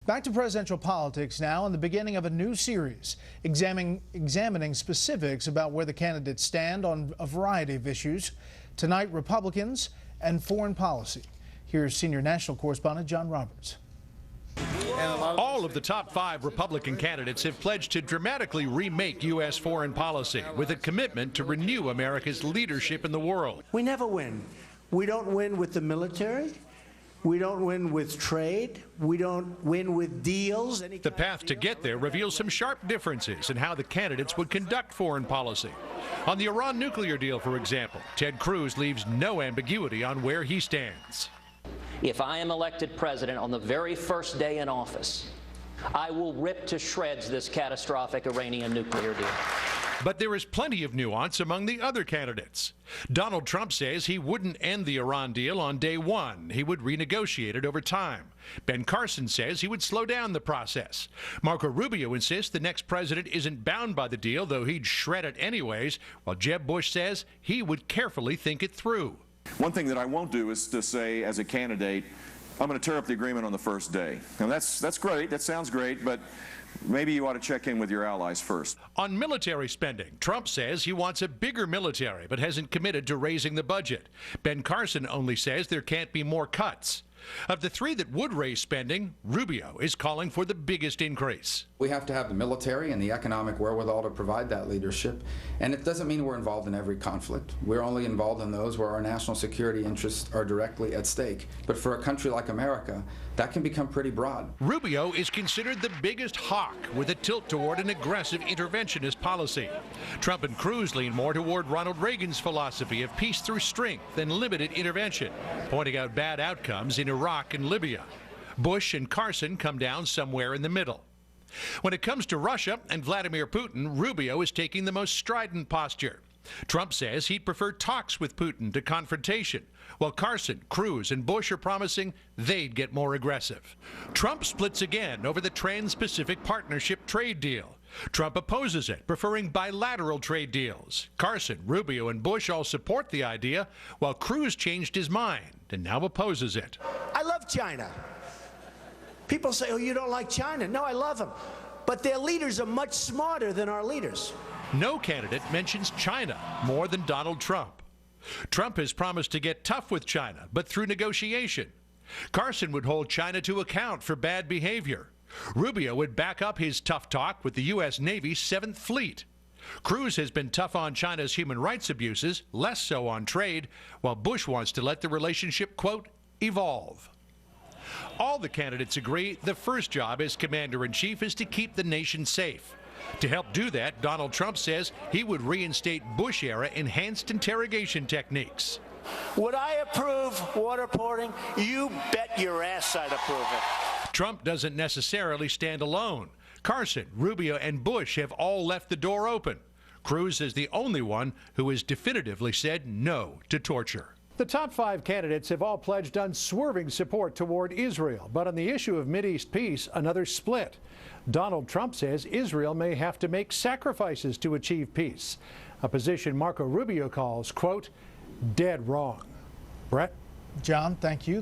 Back to presidential politics now, and the beginning of a new series examining specifics about where the candidates stand on a variety of issues. Tonight, Republicans and foreign policy. Here's senior national correspondent John Roberts. All of the top 5 Republican candidates have pledged to dramatically remake U.S. foreign policy with a commitment to renew America's leadership in the world. We never win. We don't win with the military. We don't win with trade. We don't win with deals. The path to get there reveals some sharp differences in how the candidates would conduct foreign policy. On the Iran nuclear deal, for example, Ted Cruz leaves no ambiguity on where he stands. If I am elected president on the very first day in office, I will rip to shreds this catastrophic Iranian nuclear deal. But there is plenty of nuance among the other candidates. Donald Trump says he wouldn't end the Iran deal on day one. He would renegotiate it over time. Ben Carson says he would slow down the process. Marco Rubio insists the next president isn't bound by the deal, though he'd shred it anyways, while Jeb Bush says he would carefully think it through. One thing that I won't do is to say, as a candidate, I'm going to tear up the agreement on the first day. Now that's great, that sounds great, but maybe you ought to check in with your allies first. On military spending, Trump says he wants a bigger military, but hasn't committed to raising the budget. Ben Carson only says there can't be more cuts. Of the 3 that would raise spending, Rubio is calling for the biggest increase. We have to have the military and the economic wherewithal to provide that leadership. And it doesn't mean we're involved in every conflict. We're only involved in those where our national security interests are directly at stake. But for a country like America, that can become pretty broad. Rubio is considered the biggest hawk, with a tilt toward an aggressive interventionist policy. Trump and Cruz lean more toward Ronald Reagan's philosophy of peace through strength and limited intervention, pointing out bad outcomes in Iraq and Libya. Bush and Carson come down somewhere in the middle. When it comes to Russia and Vladimir Putin, Rubio is taking the most strident posture. Trump says he'd prefer talks with Putin to confrontation, while Carson, Cruz, and Bush are promising they'd get more aggressive. Trump splits again over the Trans-Pacific Partnership trade deal. Trump opposes it, preferring bilateral trade deals. Carson, Rubio, and Bush all support the idea, while Cruz changed his mind and now opposes it. I love China. People say, oh, you don't like China. No, I love them. But their leaders are much smarter than our leaders. No candidate mentions China more than Donald Trump. Trump has promised to get tough with China, but through negotiation. Carson would hold China to account for bad behavior. Rubio would back up his tough talk with the U.S. Navy's 7th Fleet. Cruz has been tough on China's human rights abuses, less so on trade, while Bush wants to let the relationship, quote, evolve. All the candidates agree the first job as commander-in-chief is to keep the nation safe. To help do that, Donald Trump says he would reinstate Bush-era enhanced interrogation techniques. Would I approve waterboarding? You bet your ass I'd approve it. Trump doesn't necessarily stand alone. Carson, Rubio, and Bush have all left the door open. Cruz is the only one who has definitively said no to torture. The top 5 candidates have all pledged unswerving support toward Israel, but on the issue of Mideast peace, another split. Donald Trump says Israel may have to make sacrifices to achieve peace, a position Marco Rubio calls, quote, dead wrong. Brett? John, thank you.